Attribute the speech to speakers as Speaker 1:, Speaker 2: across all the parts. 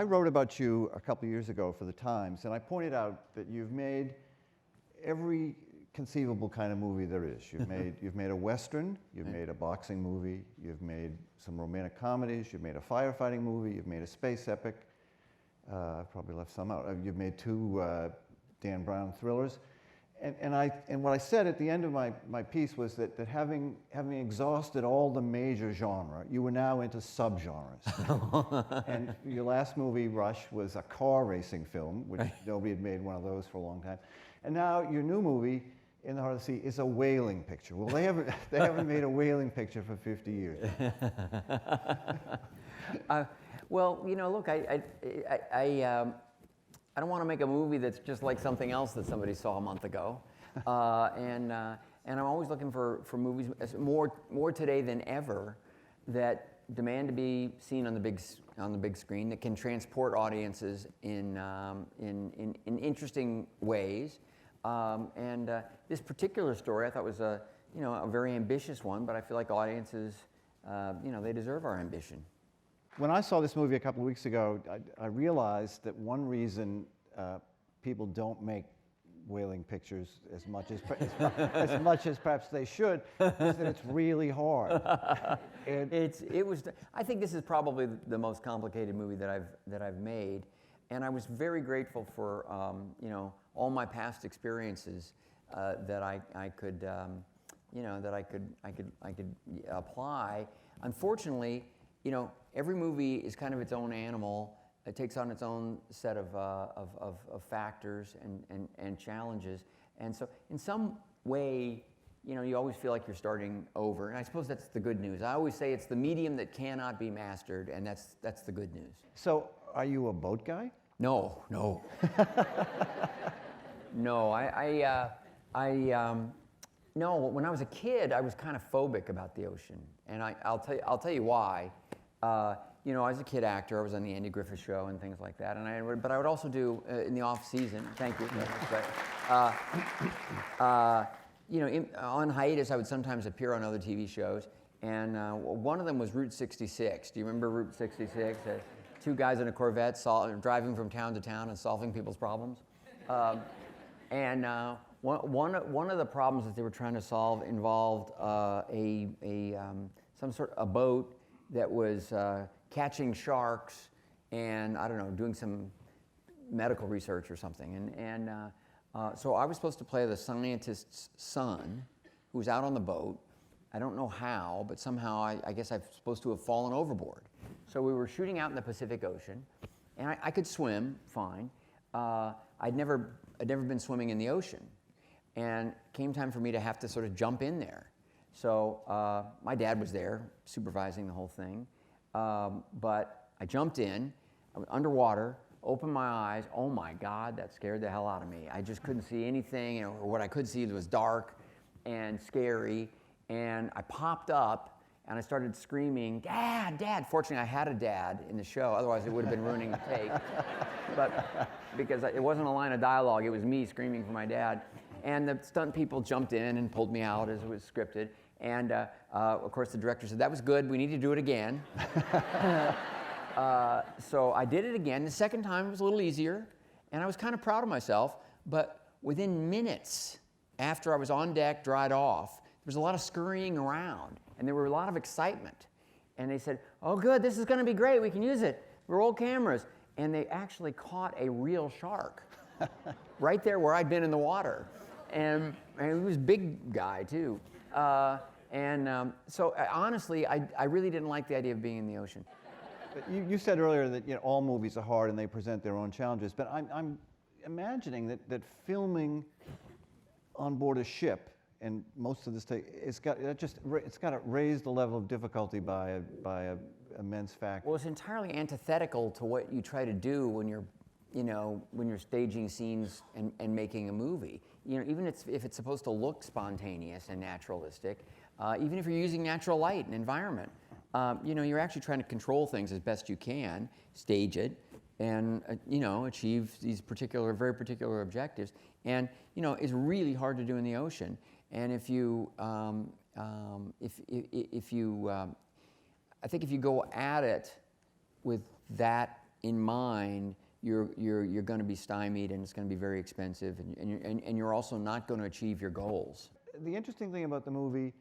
Speaker 1: wrote about you a couple of years ago for the Times, and I pointed out that you've made every conceivable kind of movie there is. You've made a Western, you've made a boxing movie, you've made some romantic comedies, you've made a firefighting movie, you've made a space epic. I've probably left some out. You've made 2 Dan Brown thrillers. And what I said at the end of my piece was that having exhausted all the major genre, you were now into subgenres. And your last movie, Rush, was a car racing film, which nobody had made one of those for a long time. And now your new movie, In the Heart of the Sea, is a whaling picture. Well, they haven't made a whaling picture for 50 years.
Speaker 2: Well, you know, look, I don't want to make a movie that's just like something else that somebody saw a month ago, and I'm always looking for movies more today than ever that demand to be seen on the big screen, that can transport audiences in interesting ways. This particular story I thought was a very ambitious one, but I feel like audiences, they deserve our ambition.
Speaker 1: When I saw this movie a couple of weeks ago, I realized that one reason people don't make whaling pictures as much as perhaps they should is that it's really hard.
Speaker 2: I think this is probably the most complicated movie that I've made, and I was very grateful for all my past experiences that I could apply. Unfortunately, every movie is kind of its own animal. It takes on its own set of factors and challenges. And so in some way, you always feel like you're starting over. And I suppose that's the good news. I always say it's the medium that cannot be mastered, and that's the good news.
Speaker 1: So are you a boat guy?
Speaker 2: No. No, no, when I was a kid, I was kind of phobic about the ocean. And I'll tell you why. I was a kid actor. I was on the Andy Griffith Show and things like that. But I would also do in the off season. Thank you. On hiatus, I would sometimes appear on other TV shows. And one of them was Route 66. Do you remember Route 66? 2 guys in a Corvette driving from town to town and solving people's problems. One of the problems that they were trying to solve involved a boat that was catching sharks and, I don't know, doing some medical research or something. So I was supposed to play the scientist's son who was out on the boat. I don't know how, but somehow I guess I'm supposed to have fallen overboard. So we were shooting out in the Pacific Ocean, and I could swim fine. I'd never been swimming in the ocean, and it came time for me to have to sort of jump in there. So my dad was there supervising the whole thing, but I jumped in. I was underwater, opened my eyes. Oh my God, that scared the hell out of me. I just couldn't see anything, or what I could see was dark and scary. And I popped up and I started screaming, "Dad, Dad!" Fortunately, I had a dad in the show, otherwise it would have been ruining the take. But because it wasn't a line of dialogue, it was me screaming for my dad. And the stunt people jumped in and pulled me out as it was scripted. And of course, the director said, "That was good, we need to do it again." So I did it again. The second time it was a little easier, and I was kind of proud of myself. But within minutes after I was on deck, dried off, there was a lot of scurrying around, and there were a lot of excitement. And they said, "Oh, good, this is going to be great. We can use it. Roll cameras." And they actually caught a real shark right there where I'd been in the water. And he was a big guy, too. So honestly, I really didn't like the idea of being in the ocean.
Speaker 1: You said earlier that all movies are hard and they present their own challenges, but I'm imagining that filming on board a ship, and most of this it's got to raise the level of difficulty by a immense factor.
Speaker 2: Well, it's entirely antithetical to what you try to do when you're staging scenes and making a movie. Even if it's supposed to look spontaneous and naturalistic, even if you're using natural light and environment, you're actually trying to control things as best you can, stage it, and achieve these very particular objectives. And it's really hard to do in the ocean. And if you I think if you go at it with that in mind, you're going to be stymied, and it's going to be very expensive, and you're also not going to achieve your goals.
Speaker 1: The interesting thing about the movie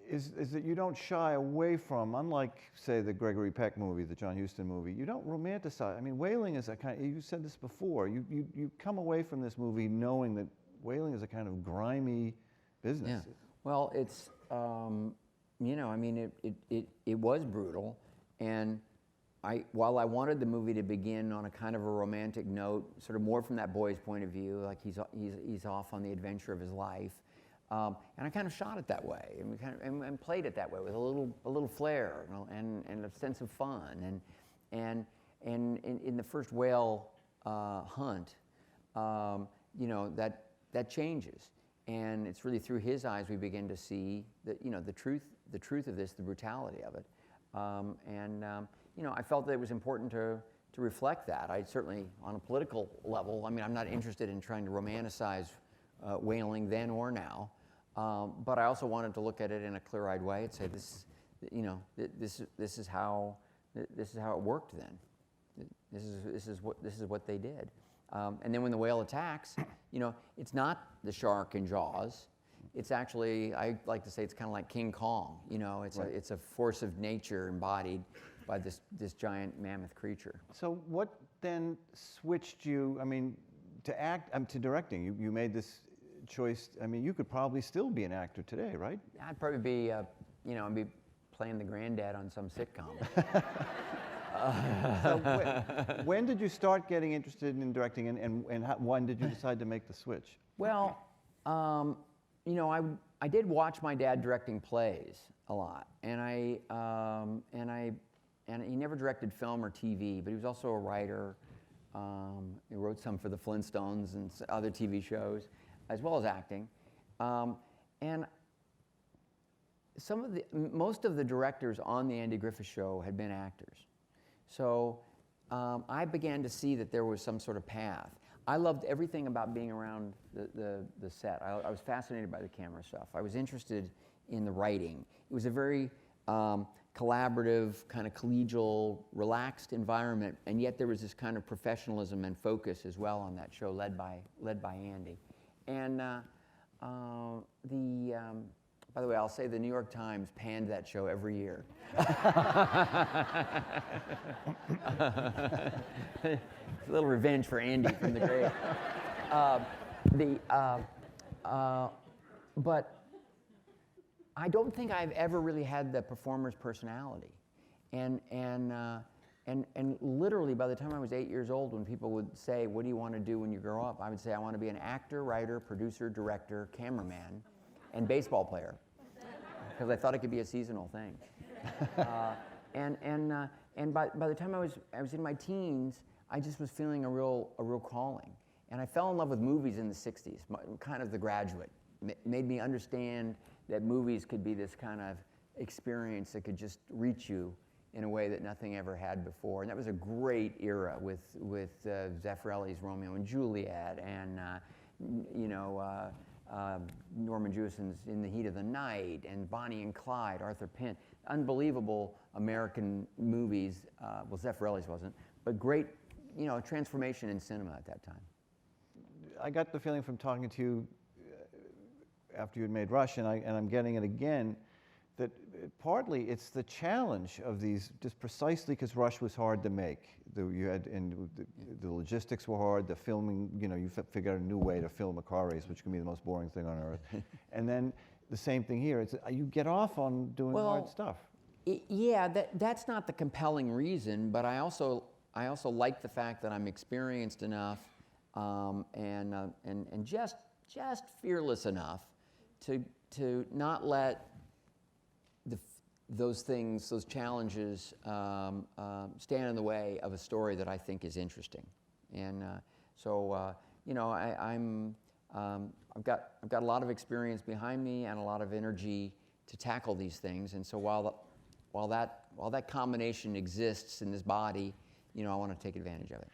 Speaker 1: is that you don't shy away from, unlike, say, the Gregory Peck movie, the John Huston movie, you don't romanticize. I mean, whaling is a kind of, you said this before, you come away from this movie knowing that whaling is a kind of grimy business.
Speaker 2: Yeah. Well, it's, you know, I mean, it was brutal, and while I wanted the movie to begin on a kind of a romantic note, sort of more from that boy's point of view, like he's off on the adventure of his life, and I kind of shot it that way, and we kind of and played it that way with a little flair, you know, and a sense of fun, and in the first whale hunt, you know, that changes, and it's really through his eyes we begin to see that, you know, the truth of this, the brutality of it, you know, I felt that it was important to reflect that. I certainly, on a political level, I mean, I'm not interested in trying to romanticize whaling then or now, but I also wanted to look at it in a clear-eyed way and say, this, you know, this is how it worked then. This is what they did. And then when the whale attacks, you know, it's not the shark in Jaws. It's actually, I like to say, it's kind of like King Kong. You know, it's a force of nature embodied by this giant mammoth creature.
Speaker 1: So what then switched you, I mean, to directing? You made this choice. I mean, you could probably still be an actor today, right?
Speaker 2: I'd probably be, you know, I'd be playing the granddad on some sitcom.
Speaker 1: So when did you start getting interested in directing, and when did you decide to make the switch?
Speaker 2: Well, you know, I did watch my dad directing plays a lot, and he never directed film or TV, but he was also a writer. He wrote some for the Flintstones and other TV shows, as well as acting. And most of the directors on the Andy Griffith Show had been actors. So I began to see that there was some sort of path. I loved everything about being around the set. I was fascinated by the camera stuff. I was interested in the writing. It was a very collaborative, kind of collegial, relaxed environment, and yet there was this kind of professionalism and focus as well on that show, led by Andy. And by the way, I'll say the New York Times panned that show every year. A little revenge for Andy from the grave. But I don't think I've ever really had the performer's personality, and literally by the time I was 8 years old, when people would say, "What do you want to do when you grow up?" I would say, "I want to be an actor, writer, producer, director, cameraman, and baseball player," because I thought it could be a seasonal thing. And by the time I was in my teens, I just was feeling a real calling, and I fell in love with movies in the '60s, kind of The Graduate. Made me understand that movies could be this kind of experience that could just reach you in a way that nothing ever had before. And that was a great era with Zeffirelli's Romeo and Juliet, and you know, Norman Jewison's In the Heat of the Night, and Bonnie and Clyde, Arthur Penn. Unbelievable American movies. Well, Zeffirelli's wasn't, but great, you know, transformation in cinema at that time.
Speaker 1: I got the feeling from talking to you after you had made Rush, and I'm getting it again, that partly it's the challenge of these, just precisely because Rush was hard to make. The logistics were hard, the filming, you know, you figured out a new way to film a car race, which can be the most boring thing on earth. And then the same thing here, it's, you get off on doing hard stuff.
Speaker 2: Yeah, that's not the compelling reason, but I also like the fact that I'm experienced enough and just fearless enough to not let those things, those challenges, stand in the way of a story that I think is interesting. And so you know, I've got a lot of experience behind me and a lot of energy to tackle these things. And so while that combination exists in this body, you know, I want to take advantage of it.